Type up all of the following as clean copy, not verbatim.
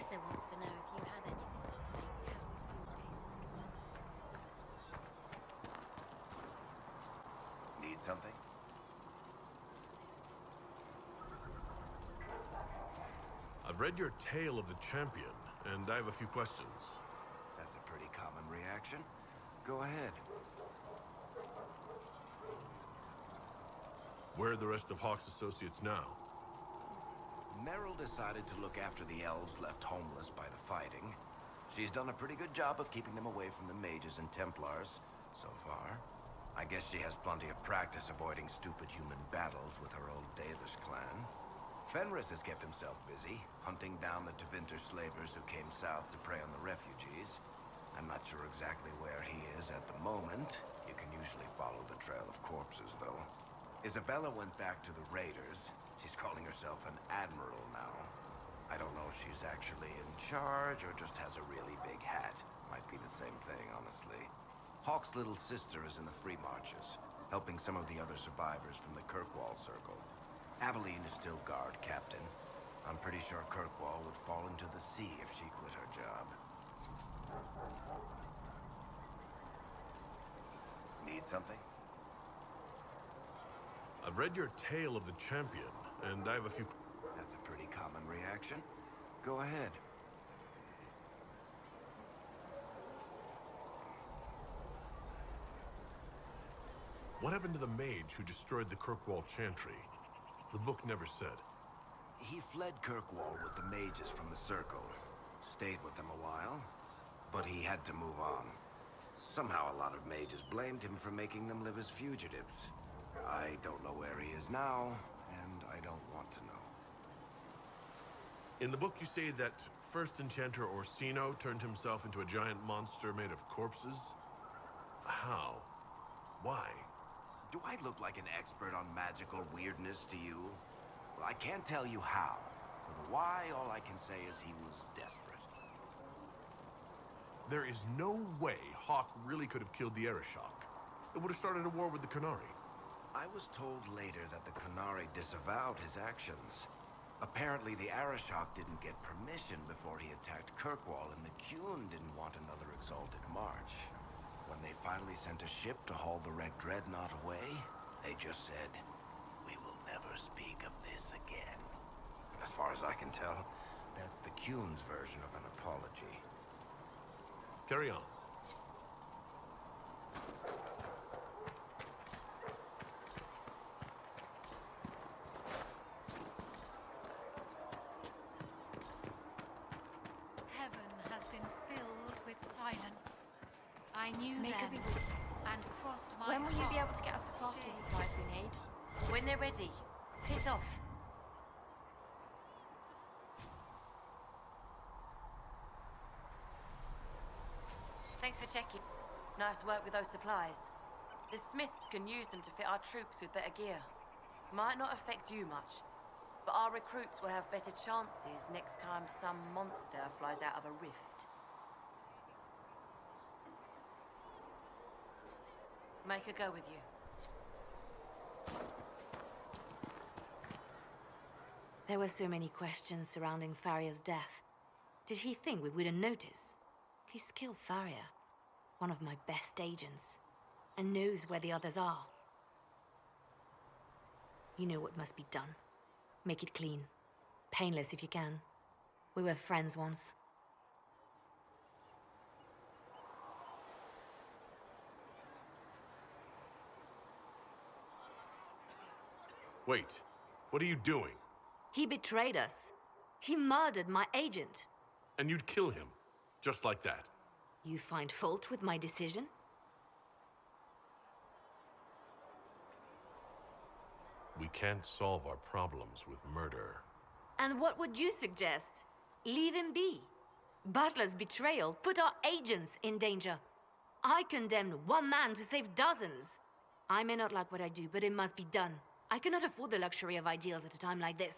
also wants to know if you have anything that can make town food taste a little more. Need something? I've read your Tale of the Champion, and I have a few questions. That's a pretty common reaction. Go ahead. Where are the rest of Hawk's associates now? Meryl decided to look after the elves left homeless by the fighting. She's done a pretty good job of keeping them away from the mages and Templars, so far. I guess she has plenty of practice avoiding stupid human battles with her old Dalish clan. Fenris has kept himself busy, hunting down the Tevinter slavers who came south to prey on the refugees. I'm not sure exactly where he is at the moment. You can usually follow the trail of corpses, though. Isabella went back to the raiders. She's calling herself an admiral now. I don't know if she's actually in charge or just has a really big hat. Might be the same thing, honestly. Hawk's little sister is in the Free Marches, helping some of the other survivors from the Kirkwall Circle. Aveline is still guard captain. I'm pretty sure Kirkwall would fall into the sea if she quit her job. Need something? I've read your Tale of the Champion, and I have a few... That's a pretty common reaction. Go ahead. What happened to the mage who destroyed the Kirkwall Chantry? The book never said. He fled Kirkwall with the mages from the Circle. Stayed with them a while, but he had to move on. Somehow a lot of mages blamed him for making them live as fugitives. I don't know where he is now, and I don't want to know. In the book you say that first enchanter Orsino turned himself into a giant monster made of corpses? How? Why? Do I look like an expert on magical weirdness to you? Well, I can't tell you how. For the why, all I can say is he was desperate. There is no way Hawk really could have killed the Arishok. It would have started a war with the Qunari. I was told later that the Qunari disavowed his actions. Apparently, the Arishok didn't get permission before he attacked Kirkwall, and the Qun didn't want another exalted march. When they finally sent a ship to haul the Red Dreadnought away, they just said, "We will never speak of this again." As far as I can tell, that's the Qun's version of an apology. Carry on. Heaven has been filled with silence. I knew Make a then big... and crossed my When will you be heart able to get us the crafting shame. supplies we need? When they're ready. Piss off. Thanks for checking. Nice work with those supplies. The Smiths can use them to fit our troops with better gear. Might not affect you much, but our recruits will have better chances next time some monster flies out of a rift. Make her go with you. There were so many questions surrounding Farria's death. Did he think we wouldn't notice? He's killed Farria, one of my best agents, and knows where the others are. You know what must be done. Make it clean. Painless if you can. We were friends once. Wait, what are you doing? He betrayed us. He murdered my agent. And you'd kill him, just like that. You find fault with my decision? We can't solve our problems with murder. And what would you suggest? Leave him be. Butler's betrayal put our agents in danger. I condemned one man to save dozens. I may not like what I do, but it must be done. I cannot afford the luxury of ideals at a time like this.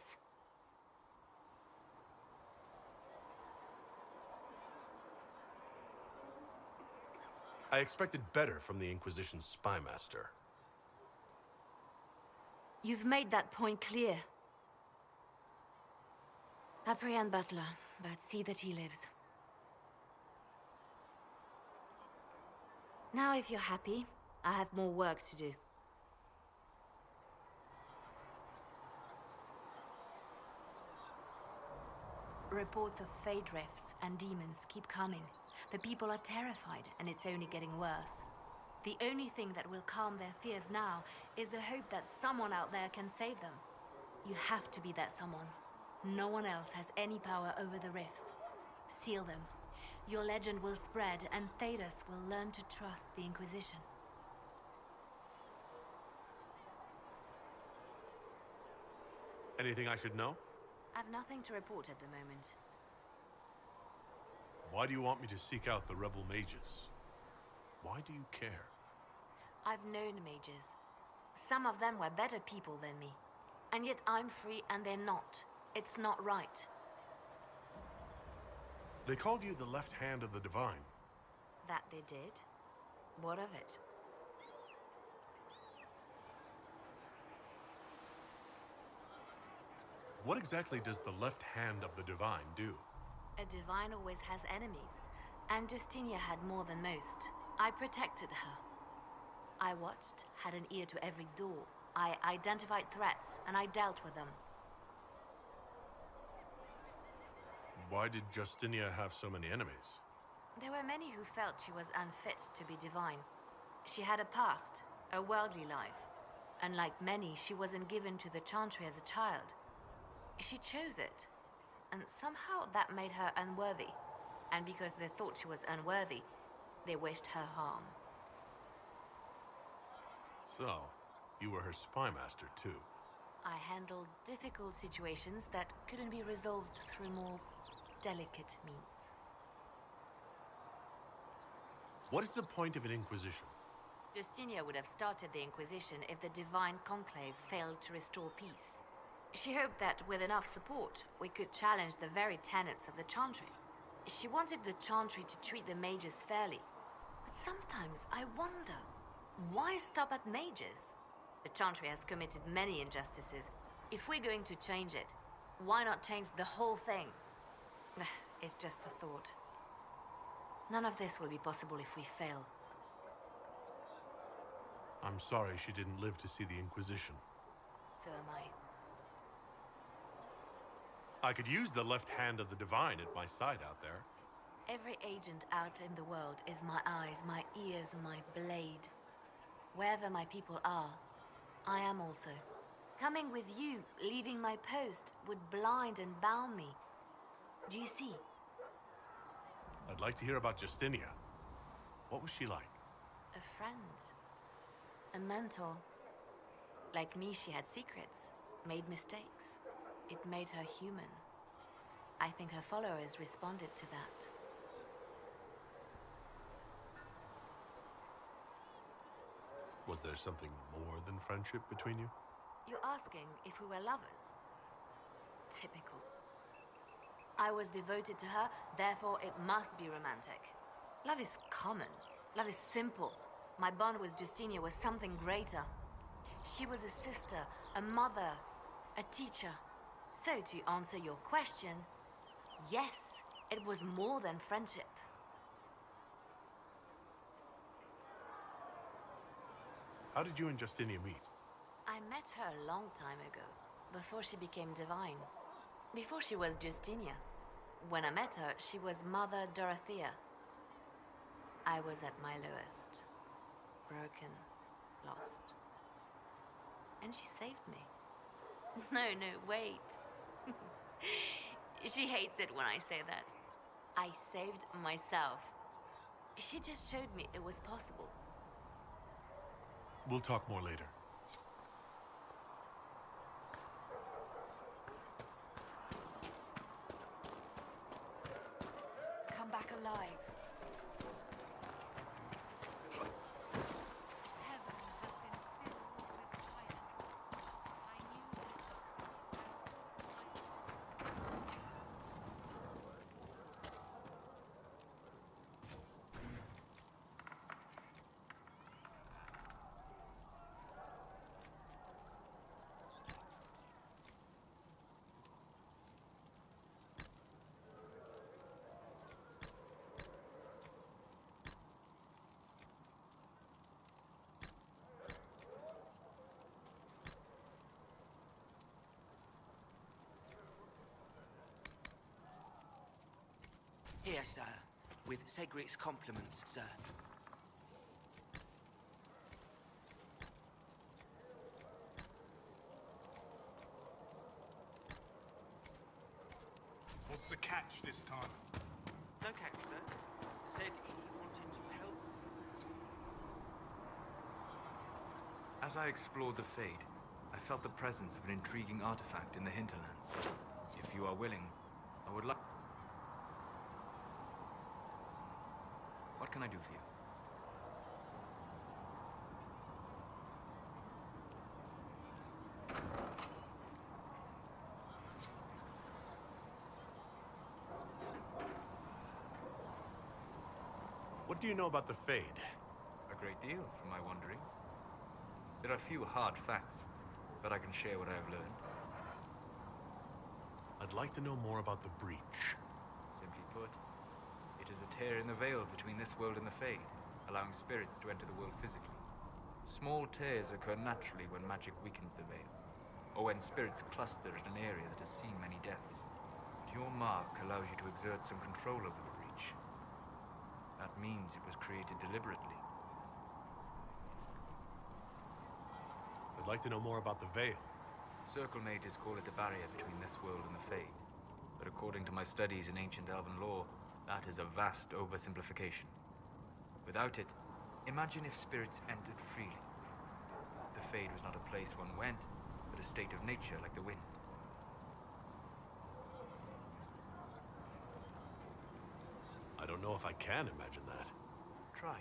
I expected better from the Inquisition's spy master. You've made that point clear. Apprehend Butler. but see that he lives. Now, if you're happy, I have more work to do. Reports of fade rifts and demons keep coming. The people are terrified, and it's only getting worse. The only thing that will calm their fears now is the hope that someone out there can save them. You have to be that someone. No one else has any power over the rifts. Seal them. Your legend will spread, and Thedas will learn to trust the Inquisition. Anything I should know? I've nothing to report at the moment. Why do you want me to seek out the rebel mages? Why do you care? I've known mages. Some of them were better people than me. And yet I'm free and they're not. It's not right. They called you the left hand of the divine. That they did? What of it? What exactly does the left hand of the divine do? A divine always has enemies, and Justinia had more than most. I protected her. I watched, had an ear to every door. I identified threats, and I dealt with them. Why did Justinia have so many enemies? There were many who felt she was unfit to be divine. She had a past, a worldly life. Unlike many, she wasn't given to the Chantry as a child. She chose it, and somehow that made her unworthy. And because they thought she was unworthy, they wished her harm. So, you were her spy master too. I handled difficult situations that couldn't be resolved through more delicate means. What is the point of an inquisition? Justinia would have started the Inquisition if the Divine Conclave failed to restore peace. She hoped that with enough support, we could challenge the very tenets of the Chantry. She wanted the Chantry to treat the mages fairly. But sometimes I wonder, why stop at mages? The Chantry has committed many injustices. If we're going to change it, why not change the whole thing? It's just a thought. None of this will be possible if we fail. I'm sorry she didn't live to see the Inquisition. So am I. I could use the left hand of the divine at my side out there. Every agent out in the world is my eyes, my ears, my blade. Wherever my people are, I am also. Coming with you, leaving my post, would blind and bound me. Do you see? I'd like to hear about Justinia. What was she like? A friend. A mentor. Like me, she had secrets, made mistakes. It made her human. I think her followers responded to that. Was there something more than friendship between you? You're asking if we were lovers? Typical. I was devoted to her, therefore it must be romantic. Love is common. Love is simple. My bond with Justinia was something greater. She was a sister, a mother, a teacher. So to answer your question, yes, it was more than friendship. How did you and Justinia meet? I met her a long time ago, before she became divine. Before she was Justinia. When I met her, she was Mother Dorothea. I was at my lowest. Broken, lost. And she saved me. No, wait. She hates it when I say that. I saved myself. She just showed me it was possible. We'll talk more later. Come back alive. Heaven has been filled with silence. I knew that. Here, sir. With Cedric's compliments, sir. What's the catch this time? No catch, sir. Said he wanted to help. As I explored the Fade, I felt the presence of an intriguing artifact in the hinterlands. If you are willing, I would like... What can I do for you? What do you know about the Fade? A great deal from my wanderings. There are few hard facts, but I can share what I have learned. I'd like to know more about the breach. Simply put, it is a tear in the veil between this world and the Fade, allowing spirits to enter the world physically. Small tears occur naturally when magic weakens the veil, or when spirits cluster at an area that has seen many deaths. But your mark allows you to exert some control over the breach. That means it was created deliberately. I'd like to know more about the Veil. Circle mages call it a barrier between this world and the Fade. But according to my studies in ancient elven lore, that is a vast oversimplification. Without it, imagine if spirits entered freely. The Fade was not a place one went, but a state of nature like the wind. I don't know if I can imagine that. Try.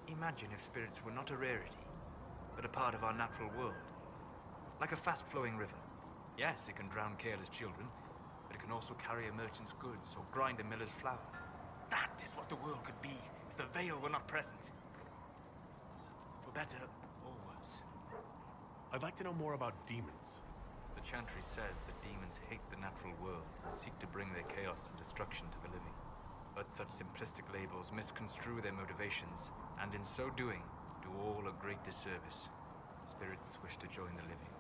Imagine if spirits were not a rarity, but a part of our natural world. Like a fast-flowing river. Yes, it can drown careless children, but it can also carry a merchant's goods or grind a miller's flour. That is what the world could be if the Veil were not present. For better or worse. I'd like to know more about demons. The Chantry says that demons hate the natural world and seek to bring their chaos and destruction to the living. But such simplistic labels misconstrue their motivations, and in so doing, do all a great disservice. Spirits wish to join the living,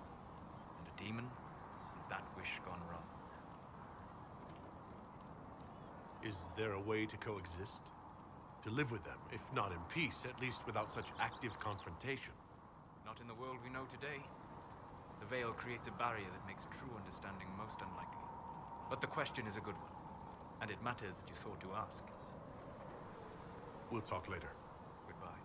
and a demon is that wish gone wrong. Is there a way to coexist? To live with them, if not in peace, at least without such active confrontation? Not in the world we know today. The Veil creates a barrier that makes true understanding most unlikely. But the question is a good one, and it matters that you thought to ask. We'll talk later. Goodbye.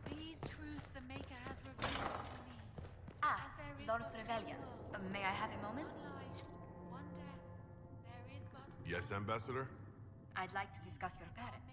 These truths the Maker has revealed to me. Ah, As there is Lord but Trevelyan. one world, May I have a moment? one life, one death. There is but Yes, Ambassador? I'd like to discuss your parent.